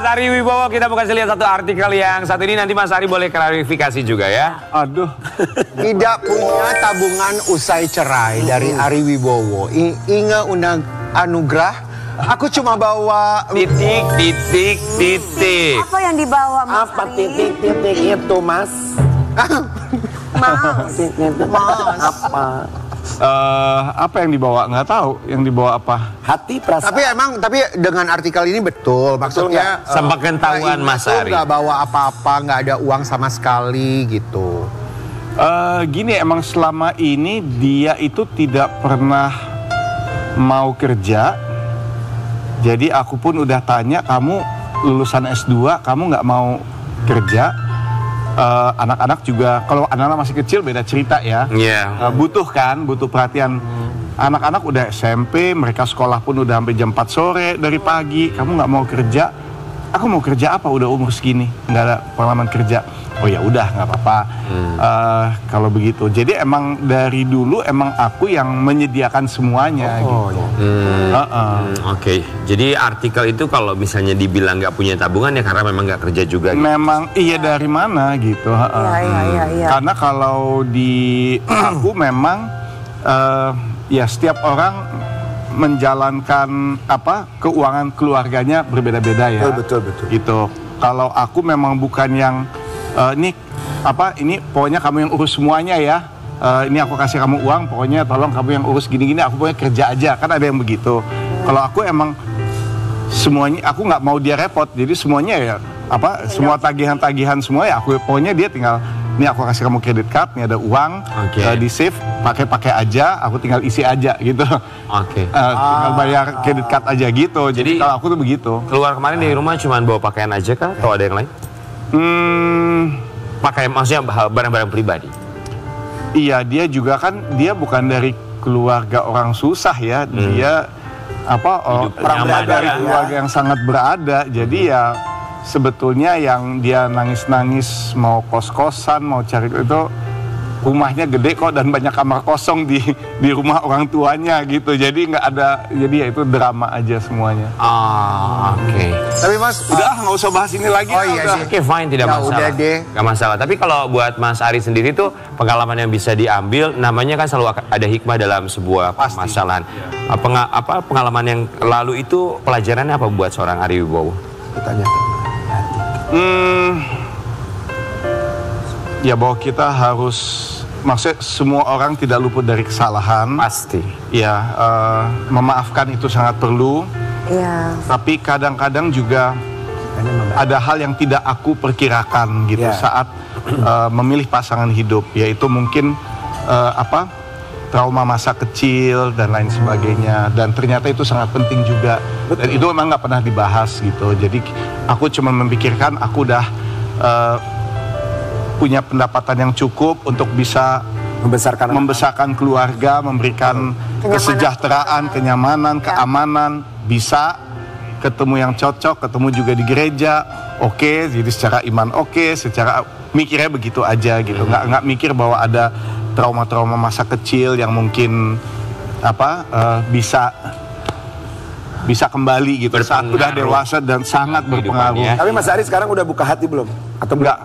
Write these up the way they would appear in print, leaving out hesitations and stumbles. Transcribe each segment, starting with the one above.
Ari Wibowo, kita mau kasih lihat satu artikel yang satu ini, nanti Mas Ari boleh klarifikasi juga ya. Aduh. Tidak punya tabungan usai cerai dari Ari Wibowo. Inge Unang Anugrah. Aku cuma bawa Titik. Apa yang dibawa Mas apa Ari? titik itu, Mas? Mas. Apa yang dibawa? Nggak tahu yang dibawa apa. Hati perasaan. Tapi dengan artikel ini betul. Maksudnya Sepengetahuan Mas Ari. Nggak bawa apa-apa, nggak ada uang sama sekali gitu. Gini, emang selama ini dia itu tidak pernah mau kerja. Jadi aku pun udah tanya, kamu lulusan S2, kamu nggak mau kerja? Anak-anak juga, kalau anak-anak masih kecil beda cerita ya. Iya. Butuh perhatian. Anak-anak udah SMP, mereka sekolah pun udah sampai jam 4 sore dari pagi. Kamu nggak mau kerja? Aku mau kerja apa? Udah umur segini, nggak ada pengalaman kerja. Oh ya udah, nggak apa-apa. Kalau begitu. Jadi emang dari dulu emang aku yang menyediakan semuanya gitu. Oke. Jadi artikel itu kalau misalnya dibilang nggak punya tabungan ya karena memang nggak kerja juga. Gitu. Memang iya, dari mana gitu. Iya. Karena kalau di aku memang ya setiap orang menjalankan keuangan keluarganya berbeda-beda ya. Betul. Gitu. Kalau aku memang bukan yang ini pokoknya kamu yang urus semuanya ya. Ini aku kasih kamu uang, pokoknya tolong kamu yang urus gini-gini, aku pokoknya kerja aja. Kan ada yang begitu. Kalau aku emang semuanya, aku nggak mau dia repot. Jadi semuanya ya semua tagihan-tagihan semua ya aku, pokoknya dia tinggal, ini aku kasih kamu kredit card, ini ada uang, di save, pakai aja, aku tinggal isi aja gitu. Tinggal bayar kredit card aja gitu. Jadi kalau aku tuh begitu. Keluar kemarin dari rumah cuma bawa pakaian aja kah? Atau ada yang lain? Pakai, maksudnya barang-barang pribadi. Iya, dia juga kan, dia bukan dari keluarga orang susah ya. Dia orang dari keluarga yang sangat berada. Jadi ya sebetulnya yang dia nangis-nangis mau kos-kosan, mau cari itu, rumahnya gede kok dan banyak kamar kosong di rumah orang tuanya gitu. Jadi nggak ada, jadi ya itu drama aja semuanya. Oke. Tapi Mas, udah nggak usah bahas ini lagi. Oke, fine, tidak masalah. Udah deh. Nggak masalah. Tapi kalau buat Mas Ari sendiri tuh pengalaman yang bisa diambil, namanya kan selalu ada hikmah dalam sebuah permasalahan. Pengalaman yang lalu itu pelajarannya apa buat seorang Ari Wibowo? Ya bahwa kita harus, maksudnya semua orang tidak luput dari kesalahan. Pasti. Ya, memaafkan itu sangat perlu. Iya. Tapi kadang-kadang juga ada hal yang tidak aku perkirakan gitu saat memilih pasangan hidup, yaitu mungkin trauma masa kecil dan lain sebagainya. Dan ternyata itu sangat penting juga. Dan itu memang nggak pernah dibahas gitu. Jadi aku cuma memikirkan aku udah punya pendapatan yang cukup untuk bisa membesarkan keluarga, memberikan kesejahteraan, kenyamanan, keamanan, bisa ketemu yang cocok, ketemu juga di gereja, oke, jadi secara iman oke, secara mikirnya begitu aja gitu, nggak mikir bahwa ada trauma-trauma masa kecil yang mungkin bisa kembali gitu saat udah dewasa dan sangat berpengaruh. Tapi Mas Ari sekarang udah buka hati belum? Atau enggak?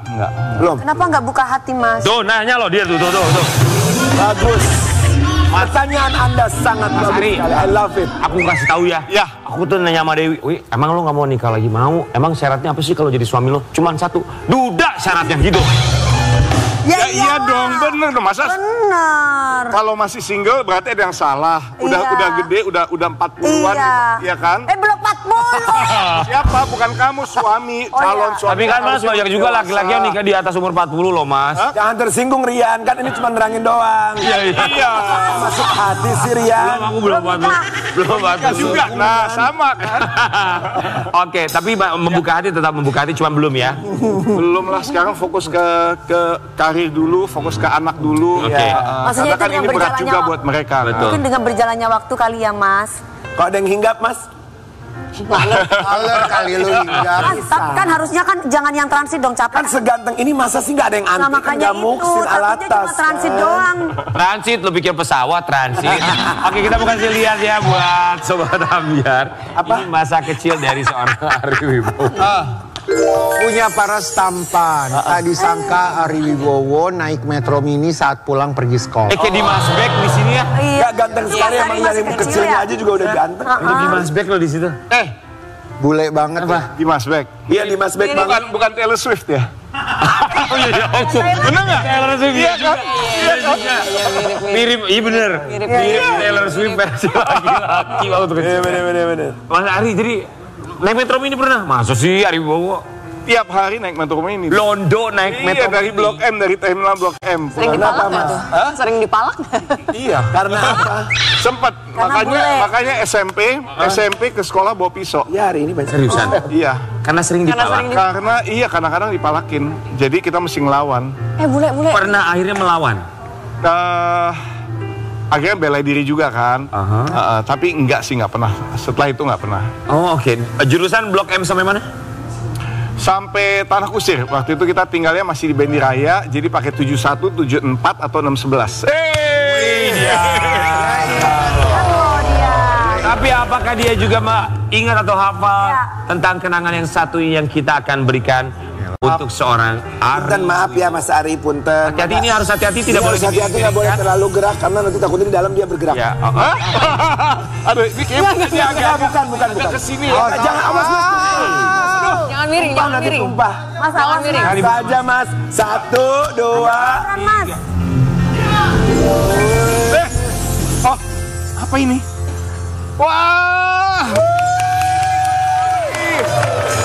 Belum. Kenapa nggak buka hati, Mas? Tuh, nanya loh dia tuh. Bagus. Pertanyaan Anda sangat bagus sekali. I love it. Aku kasih tahu ya. Ya. Aku tuh nanya sama Dewi, "Wih, emang lo nggak mau nikah lagi?" Mau. Emang syaratnya apa sih kalau jadi suami lo? Cuman satu, duda syaratnya gitu. Ya iya dong, bener dong. Masa bener. Kalau masih single berarti ada yang salah. Udah gede, udah 40-an gitu, ya kan? Belum 40. Siapa? Bukan kamu, suami, calon suami. Tapi kan Mas, banyak juga laki-laki yang nikah di atas umur 40 loh, Mas. Jangan tersinggung Rian, kan ini cuma nerangin doang. Iya. Masuk hati sih Rian. Aku belum 40 juga. Nah, sama kan? Oke, tapi membuka hati tetap membuka hati, cuma belum ya. Belum lah, sekarang fokus ke karir dulu, fokus ke anak dulu. Oke. Karena kan ini berat juga buat mereka. Betul. Mungkin dengan berjalannya waktu kali ya, Mas. Kok ada yang hinggap, Mas? Maler kali lu Ingga. Mas, kan harusnya kan jangan yang transit dong, capek. Kan seganteng ini masa sih nggak ada yang Nah, anti, kan makanya nggak itu, muksin takutnya alatas. cuma transit doang. Transit, lu pikir pesawat transit. Oke, kita mau kasih lihat ya buat Sobat Ambyar. Apa? Ini masa kecil dari seorang Ari Wibowo. Punya paras tampan. Tadi sangka Ari Wibowo naik Metro Mini saat pulang pergi sekolah. Kayak Dimas Beck di sini ya. Iya. Nggak ganteng sekali, Iya, emang masih dari kecil kecilnya ya. aja juga udah ganteng. Ini Dimas Beck lo di situ. Bule banget ya. Dimas Beck. Iya di Mas Beck banget. Bukan Taylor Swift ya? Oh iya, bener nggak? Taylor Swift iya kan? Mirip, iya bener. Mirip Taylor Swift versi laki-laki waktu kecil. Bener. Mas Ari, jadi naik Metro Mini pernah? Masa sih Ari Wibowo? Tiap hari naik Metro Mini. Londo naik Metro Iya, dari Mini. Blok M, dari terminal Blok M. Sering dipalak nggak tuh? Sering dipalak? Iya. Karena apa? Sempet, bule. makanya SMP ke sekolah bawa pisau. Ya hari ini banyak. Seriusan? Iya. Karena sering dipalak. Karena kadang-kadang dipalakin. Jadi kita mesti ngelawan. Bule. Pernah akhirnya melawan? Akhirnya bela diri juga kan. Tapi enggak sih, nggak pernah. Setelah itu nggak pernah. Oh oke. Jurusan Blok M sampai mana? Sampai Tanah Kusir. Waktu itu kita tinggalnya masih di Bendi Raya. Jadi pakai 71, 74 atau 611. Tapi apakah dia juga ingat atau hafal tentang kenangan yang satu yang kita akan berikan untuk seorang Ari? Dan maaf ya Mas Ari, punten. Hati-hati, ini harus hati-hati, tidak boleh hati-hati, nggak boleh terlalu gerak karena nanti takutnya di dalam dia bergerak. Ya. Aduh, ini kayaknya Ini bukan. kesini Oh, ya. jangan awas Mas. Jangan miring, Tumpah nanti tumpah. Mas, jangan miring. Saja Mas. 1, 2. Mas. Oh, apa ini? Wah,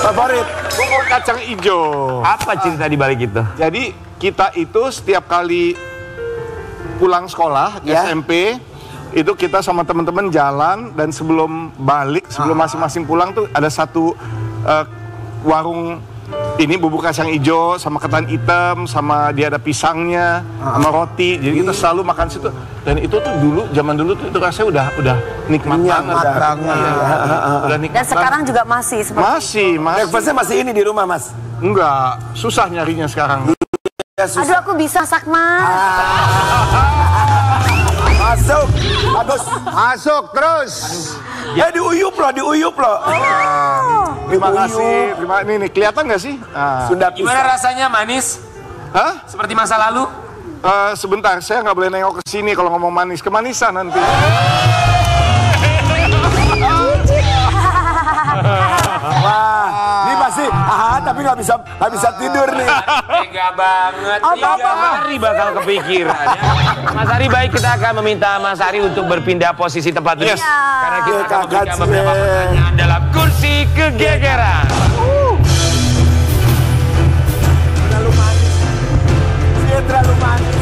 Favorit. bubur kacang hijau. Apa cerita di balik itu? Jadi kita itu setiap kali pulang sekolah SMP itu kita sama teman-teman jalan, dan sebelum balik, sebelum masing-masing pulang tuh ada satu warung ini bubur kacang hijau sama ketan hitam, sama dia ada pisangnya sama roti. Jadi kita selalu makan situ, dan itu tuh zaman dulu tuh itu rasanya udah nikmat banget. Udah nikmat. Dan sekarang juga masih seperti masih. Breakfastnya masih ini di rumah Mas. Enggak, susah nyarinya sekarang. Aduh, aku bisa masak, Mas. Masuk. Bagus. Masuk terus. Diuyup loh. Terima kasih. Nih, kelihatan nggak sih? Sunda Gimana rasanya, manis? Hah? Seperti masa lalu? Sebentar, saya nggak boleh nengok ke sini kalau ngomong manis. Kemanisan nanti. Wah, ini pasti tapi nggak bisa tidur nih. Tega banget. 3 hari bakal kepikiran ya. Mas Ari, baik, kita akan meminta Mas Ari untuk berpindah posisi tempat duduk. Yes. Karena kita akan Kakak memberikan beberapa Cie. pertanyaan dalam kursi kegegeran. Terlalu manis. Dia terlalu manis.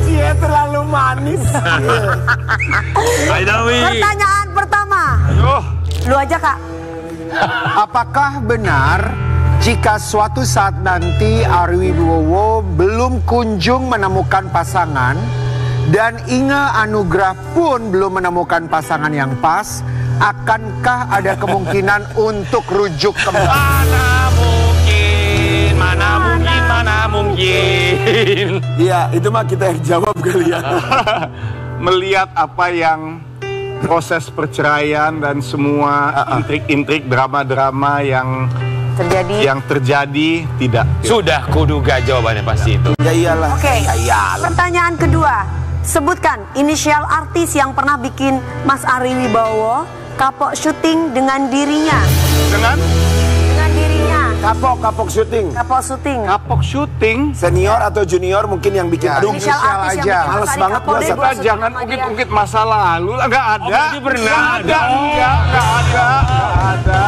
Dia terlalu manis. Hai Dawi. Pertanyaan pertama. Lu aja, Kak. Apakah benar jika suatu saat nanti Ari Wibowo belum kunjung menemukan pasangan dan Inge Anugrah pun belum menemukan pasangan yang pas, akankah ada kemungkinan untuk rujuk kembali? Mana mungkin. Iya, itu mah kita yang jawab kali ya. Melihat apa yang proses perceraian dan semua intrik-intrik, drama-drama yang terjadi tidak. Sudah kuduga jawabannya pasti itu. Ya iyalah. Oke. Ya iyalah. Pertanyaan kedua. Sebutkan inisial artis yang pernah bikin Mas Ari Wibowo kapok syuting dengan dirinya. Dengan Dengan dirinya. Kapok syuting. Kapok syuting. kapok syuting. Senior atau junior mungkin yang bikin. Aduh, Inisial artis aja. yang bikin Mas Males Ari banget kapok gua deh, sebut. gua syuting Jangan sama dia. ungkit-ungkit masa lalu lah, nggak ada. berarti pernah Nggak ada. nggak ada.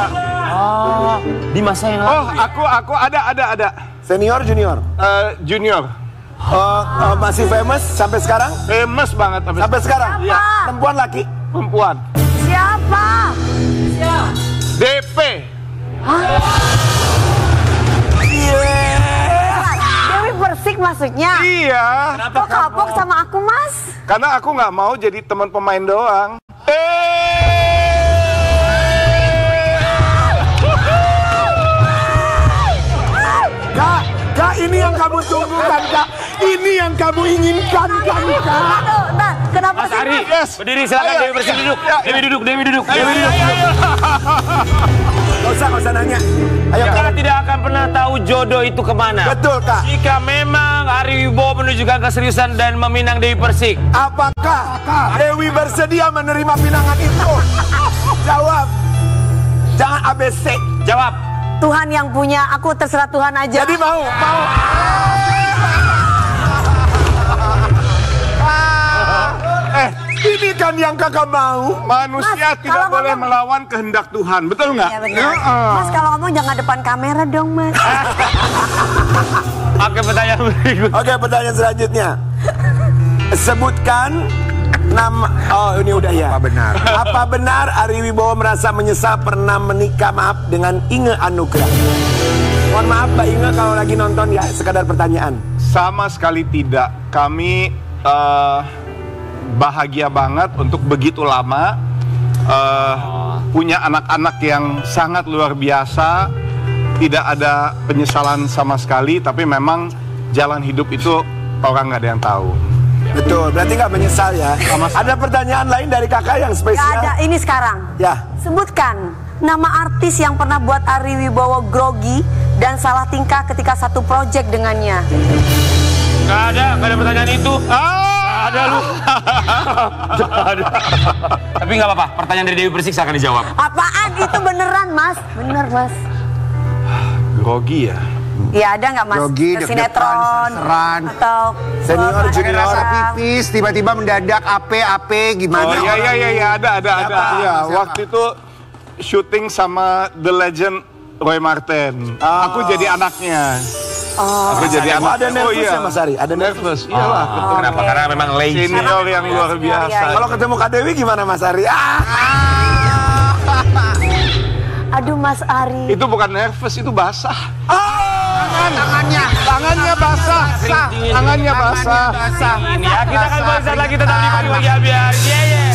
Oh, di masa yang lalu. Oh, aku ada. Senior, junior. Junior. Masih famous sampai sekarang? Famous banget Sampai sekarang? Siapa? Perempuan laki? perempuan. Siapa? DP. Dewa maksudnya? Iya. Kok kapok sama aku, Mas? Karena aku nggak mau jadi teman pemain doang. Kak, ini yang kamu tunggukan, Kak. Ini yang kamu inginkan, kan, Kak? Aduh, nah, kenapa Mas sih, Ari, Mas? berdiri silakan. Dewi Persik duduk. Dewi duduk. Gak usah nanya. Ayo, Kita Kak. tidak akan pernah tahu jodoh itu kemana. Betul, Kak. Jika memang Ari Wibowo menunjukkan keseriusan dan meminang Dewi Persik. Apakah Dewi bersedia menerima pinangan itu? Jawab. Jangan ABC. Jawab. Tuhan yang punya, aku terserah Tuhan aja. Jadi mau. Ini kan yang kakak mau. Manusia Mas, tidak kalau boleh ngomong- melawan kehendak Tuhan, betul nggak? Iya benar. Mas kalau ngomong jangan depan kamera dong, Mas. Oke, pertanyaan berikut. Oke, pertanyaan selanjutnya. Sebutkan nama. Oh, ini udah ya. Apa benar? Apa benar Ari Wibowo merasa menyesal pernah menikah dengan Inge Anugrah? Mohon maaf Mbak Inge kalau lagi nonton ya, sekadar pertanyaan. Sama sekali tidak. Kami bahagia banget untuk begitu lama punya anak-anak yang sangat luar biasa. Tidak ada penyesalan sama sekali, tapi memang jalan hidup itu orang nggak ada yang tahu. Betul, berarti nggak menyesal ya. Ada pertanyaan lain dari kakak yang Gak spesial? ada, ini sekarang. Ya. Sebutkan nama artis yang pernah buat Ari Wibowo grogi dan salah tingkah ketika satu proyek dengannya. Gak ada pertanyaan itu. Ada lu. Gak ada. Tapi nggak apa-apa, pertanyaan dari Dewi Persik akan dijawab. Apaan itu beneran, Mas? Bener, Mas. Grogi ya. Ya ada nggak, Mas? Grogi, Ke deg-degan, sinetron seseran. atau Senior, ke junior. Rasa acara. pipis, tiba-tiba mendadak AP gimana? Oh iya ada. Iya, waktu itu syuting sama The Legend Roy Martin. Aku jadi anaknya. Aku jadi Oh, ada anaknya. nervous ya Mas Ari? Ada nervous. Iyalah. Kenapa? Karena memang lazy. Senior yang luar biasa. Kalau ketemu Kak Dewi gimana Mas Ari? Aduh, Mas Ari. Itu bukan nervous, itu basah. Tangannya basah. Tangannya basah. Ini ya, kita akan balik saat lagi tetap di Pagi Pagi Abiar. Yeah.